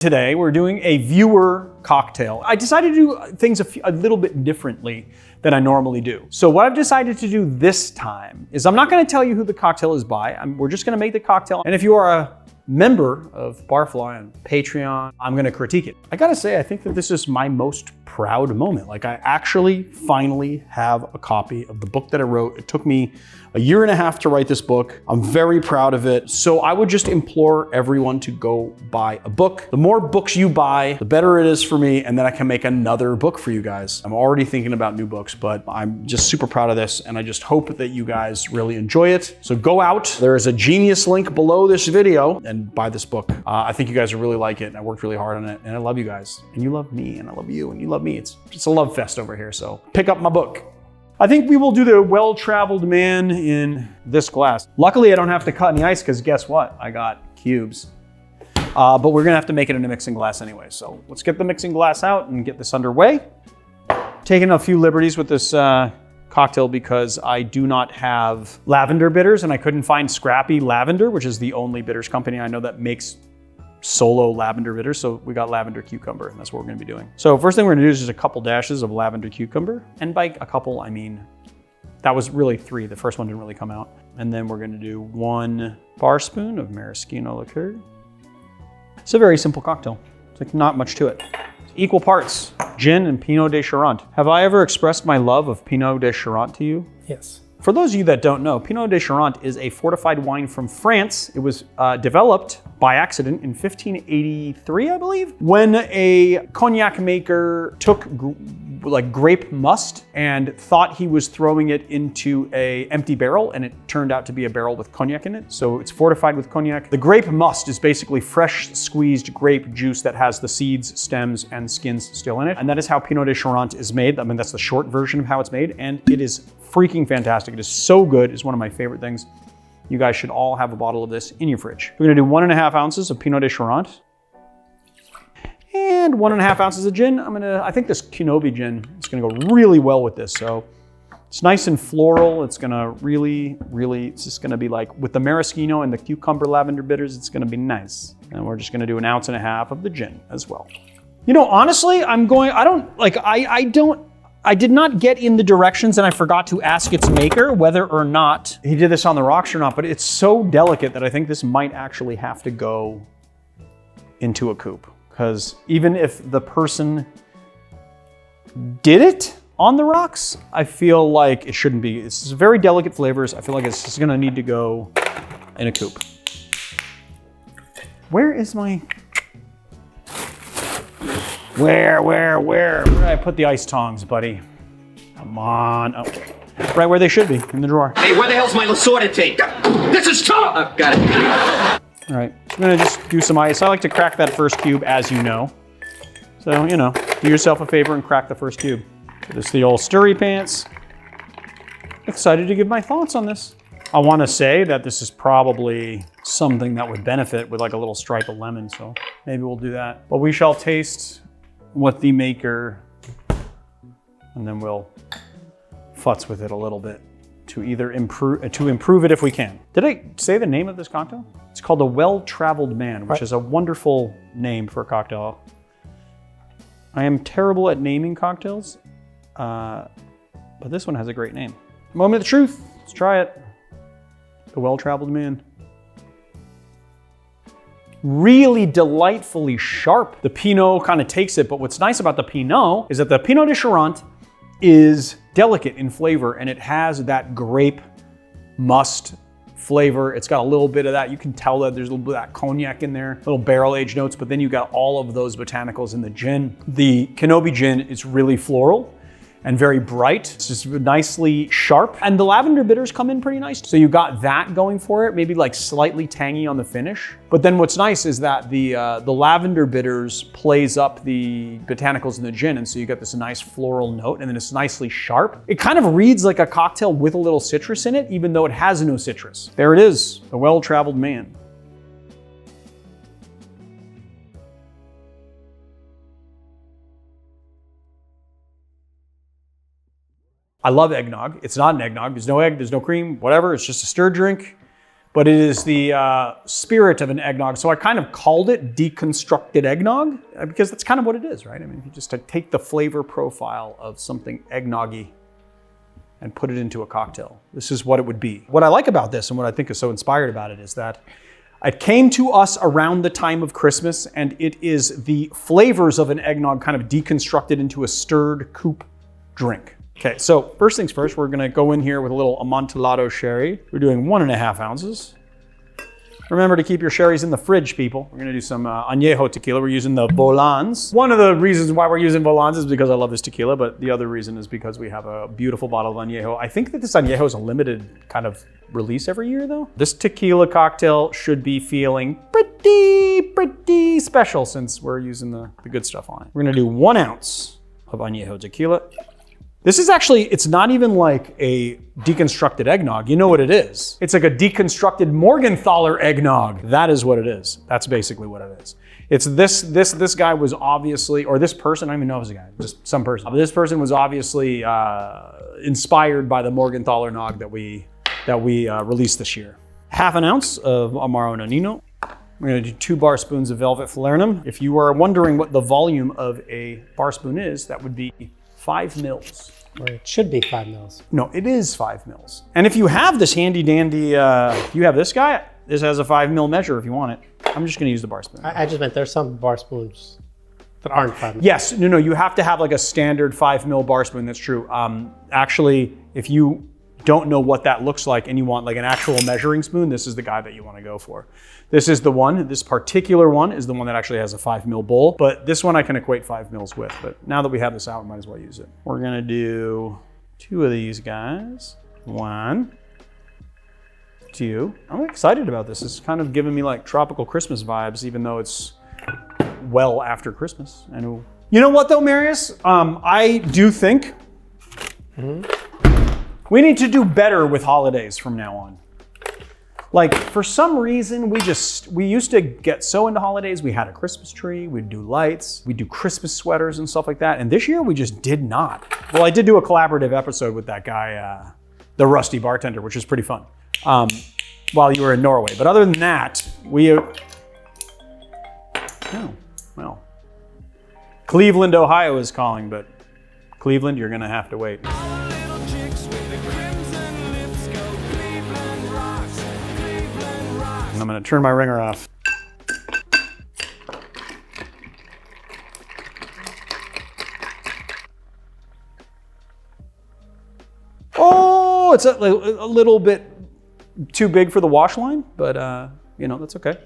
Today we're doing a viewer cocktail. I decided to do things a little bit differently than I normally do. So what I've decided to do this time is I'm not gonna tell you who the cocktail is by. We're just gonna make the cocktail. And if you are a member of Barfly on Patreon, I'm gonna critique it. I gotta say, I think that this is my most proud moment. Like, I actually finally have a copy of the book that I wrote. It took me a year and a half to write this book. I'm very proud of it. So I would just implore everyone to go buy a book. The more books you buy, the better it is for me, and then I can make another book for you guys. I'm already thinking about new books, but I'm just super proud of this, and I just hope that you guys really enjoy it. So go out, there is a Genius link below this video, and buy this book. I think you guys will really like it, and I worked really hard on it, and I love you guys, and you love me, and I love you, and you love me. It's just a love fest over here, so pick up my book. I think we will do the well-traveled man in this glass. Luckily, I don't have to cut any ice because guess what? I got cubes. But we're gonna have to make it in a mixing glass anyway. So let's get the mixing glass out and get this underway. Taking a few liberties with this cocktail because I do not have lavender bitters and I couldn't find Scrappy Lavender, which is the only bitters company I know that makes solo lavender bitters. So we got lavender cucumber, and that's what we're gonna be doing. So first thing we're gonna do is just a couple dashes of lavender cucumber. And by a couple, I mean, that was really 3. The first one didn't really come out. And then we're gonna do 1 Barspoon of Maraschino liqueur. It's a very simple cocktail. It's like not much to it. Equal parts, gin and Pineau de Charentes. Have I ever expressed my love of Pineau de Charentes to you? Yes. For those of you that don't know, Pineau de Charentes is a fortified wine from France. It was developed by accident in 1583, I believe, when a cognac maker took grape must and thought he was throwing it into an empty barrel, and it turned out to be a barrel with cognac in it. So it's fortified with cognac. The grape must is basically fresh squeezed grape juice that has the seeds, stems, and skins still in it. And that is how Pineau de Charentes is made. I mean, that's the short version of how it's made, and it is freaking fantastic. It is so good. It's one of my favorite things. You guys should all have a bottle of this in your fridge. We're gonna do 1.5 ounces of Pineau de Charentes and 1.5 ounces of gin. I think this Kenobi gin is gonna go really well with this. So it's nice and floral. It's gonna really, it's just gonna be like with the maraschino and the cucumber lavender bitters, it's gonna be nice. And we're just gonna do 1.5 ounces of the gin as well. You know, honestly, I did not get in the directions and I forgot to ask its maker whether or not he did this on the rocks or not, but it's so delicate that I think this might actually have to go into a coupe. Because even if the person did it on the rocks, I feel like it shouldn't be. It's very delicate flavors. I feel like it's just gonna need to go in a coupe. Where is my... Where did I put the ice tongs, buddy? Come on. Oh. Right where they should be, in the drawer. Hey, where the hell's my assorted tape? This is tough! Oh, got it. All right, I'm gonna just do some ice. I like to crack that first cube, as you know. So, you know, do yourself a favor and crack the first cube. So this is the old stirry pants. Excited to give my thoughts on this. I wanna say that this is probably something that would benefit with like a little stripe of lemon, so maybe we'll do that. But we shall taste what the maker, and then we'll futz with it a little bit to either improve it if we can. Did I say the name of this cocktail? It's called The Well-Traveled Man, which is a wonderful name for a cocktail. I am terrible at naming cocktails, but this one has a great name. Moment of truth, let's try it. The Well-Traveled Man. Really delightfully sharp. The Pineau kind of takes it, but what's nice about the Pineau is that the Pineau de Charentes is delicate in flavor and it has that grape must flavor. It's got a little bit of that. You can tell that there's a little bit of that cognac in there, little barrel aged notes, but then you got all of those botanicals in the gin. The Kenobi gin is really floral and very bright. It's just nicely sharp. And the lavender bitters come in pretty nice. So you got that going for it, maybe like slightly tangy on the finish. But then what's nice is that the lavender bitters plays up the botanicals in the gin. And so you get this nice floral note and then it's nicely sharp. It kind of reads like a cocktail with a little citrus in it, even though it has no citrus. There it is, The Well-Traveled Man. I love eggnog. It's not an eggnog. There's no egg, there's no cream, whatever. It's just a stir drink. but it is the spirit of an eggnog. So I kind of called it Deconstructed Eggnog because that's kind of what it is, right? I mean, you just take the flavor profile of something eggnoggy and put it into a cocktail. This is what it would be. What I like about this and what I think is so inspired about it is that it came to us around the time of Christmas, and it is the flavors of an eggnog kind of deconstructed into a stirred coupe drink. Okay, so first things first, we're gonna go in here with a little Amontillado Sherry. We're doing 1.5 ounces. Remember to keep your sherries in the fridge, people. We're gonna do some Anejo tequila. We're using the Volans. One of the reasons why we're using Volans is because I love this tequila, but the other reason is because we have a beautiful bottle of Anejo. I think that this Anejo is a limited kind of release every year though. This tequila cocktail should be feeling pretty special since we're using the good stuff on it. We're gonna do 1 ounce of Anejo tequila. This is actually, it's not even like a deconstructed eggnog. You know what it is. It's like a deconstructed Morgenthaler eggnog. That is what it is. That's basically what it is. It's this guy was obviously, or this person, I don't even know if it's a guy, just some person. But this person was obviously inspired by the Morgenthaler nog that we released this year. 1/2 ounce of Amaro Nonino. We're gonna do 2 bar spoons of velvet falernum. If you are wondering what the volume of a bar spoon is, that would be 5 mils. Or it should be 5 mils. No, it is 5 mils. And if you have this handy dandy, you have this guy, this has a 5 mil measure if you want it. I'm just gonna use the bar spoon. I just meant there's some bar spoons that aren't 5 mils. Yes, no, you have to have like a standard 5 mil bar spoon, that's true. Actually, if you don't know what that looks like and you want like an actual measuring spoon, this is the guy that you wanna go for. This is the one, this particular one is the one that actually has a 5 mil bowl, but this one I can equate 5 mils with, but now that we have this out, we might as well use it. We're gonna do 2 of these guys. 1, 2. I'm excited about this. It's kind of giving me like tropical Christmas vibes, even though it's well after Christmas. I know. You know what though, Marius? I do think we need to do better with holidays from now on. Like, for some reason, we used to get so into holidays. We had a Christmas tree, we'd do lights, we'd do Christmas sweaters and stuff like that. And this year, we just did not. Well, I did do a collaborative episode with that guy, the Rusty bartender, which was pretty fun, while you were in Norway. But other than that, well, Cleveland, Ohio is calling, but Cleveland, you're gonna have to wait. I'm gonna turn my ringer off. Oh, it's a little bit too big for the wash line, but you know, that's okay.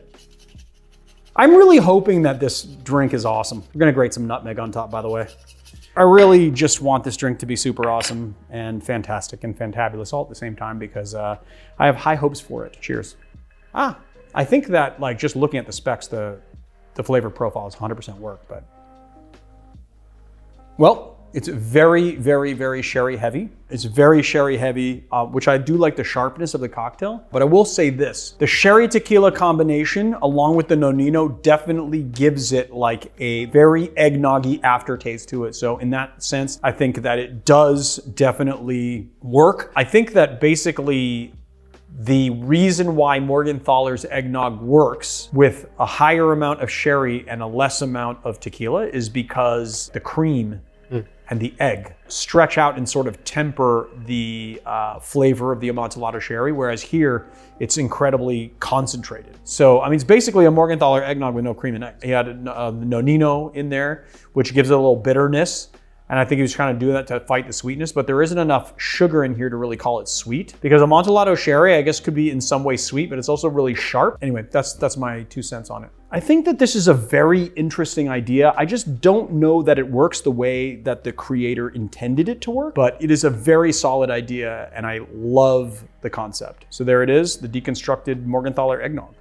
I'm really hoping that this drink is awesome. We're gonna grate some nutmeg on top, by the way. I really just want this drink to be super awesome and fantastic and fantabulous all at the same time because I have high hopes for it. Cheers. I think that like just looking at the specs, the flavor profile is 100% work, but. Well, it's very, very, very sherry heavy. It's very sherry heavy, which I do like the sharpness of the cocktail, but I will say this, the sherry tequila combination along with the Nonino definitely gives it like a very eggnoggy aftertaste to it. So in that sense, I think that it does definitely work. I think that basically the reason why Morgenthaler's eggnog works with a higher amount of sherry and a less amount of tequila is because the cream and the egg stretch out and sort of temper the flavor of the Amontillado Sherry, whereas here it's incredibly concentrated. So, I mean, it's basically a Morgenthaler eggnog with no cream and eggs. He had Nonino in there, which gives it a little bitterness. And I think he was trying to do that to fight the sweetness, but there isn't enough sugar in here to really call it sweet. Because Amontillado Sherry, I guess, could be in some way sweet, but it's also really sharp. Anyway, that's my 2 cents on it. I think that this is a very interesting idea. I just don't know that it works the way that the creator intended it to work, but it is a very solid idea, and I love the concept. So there it is, the deconstructed Morgenthaler eggnog.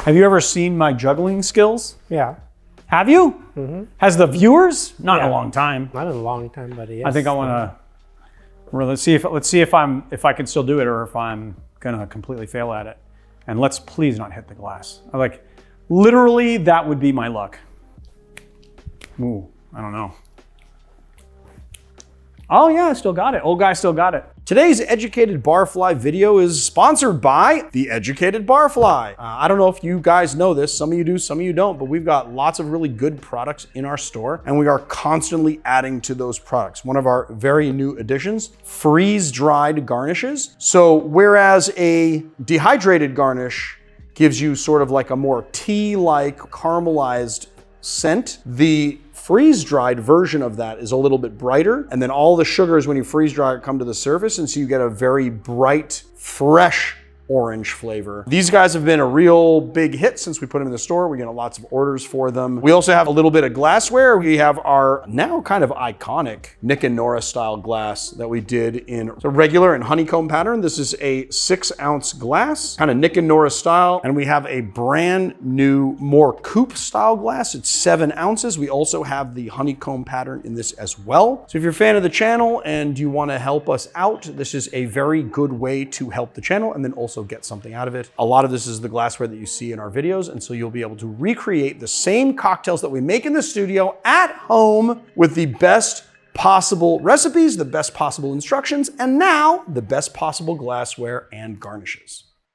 Have you ever seen my juggling skills? Yeah. Have you? Mm-hmm. Has the viewers? Not in a long time. Not in a long time, but yes. I think I want to Well, let's see if I can still do it or if I'm gonna completely fail at it. And let's please not hit the glass. Like, literally, that would be my luck. Ooh, I don't know. Oh yeah, I still got it. Old guy still got it. Today's Educated Barfly video is sponsored by the Educated Barfly. I don't know if you guys know this, some of you do, some of you don't, but we've got lots of really good products in our store and we are constantly adding to those products. One of our very new additions, freeze-dried garnishes. So whereas a dehydrated garnish gives you sort of like a more tea-like caramelized scent, the freeze-dried version of that is a little bit brighter, and then all the sugars when you freeze dry it come to the surface, and so you get a very bright, fresh orange flavor. These guys have been a real big hit since we put them in the store. We get lots of orders for them. We also have a little bit of glassware. We have our now kind of iconic Nick and Nora style glass that we did in a regular and honeycomb pattern. This is a 6-ounce glass, kind of Nick and Nora style. And we have a brand new, more coupe style glass. It's 7 ounces. We also have the honeycomb pattern in this as well. So if you're a fan of the channel and you want to help us out, this is a very good way to help the channel and then also get something out of it. A lot of this is the glassware that you see in our videos, and so you'll be able to recreate the same cocktails that we make in the studio at home with the best possible recipes, the best possible instructions, and now the best possible glassware and garnishes.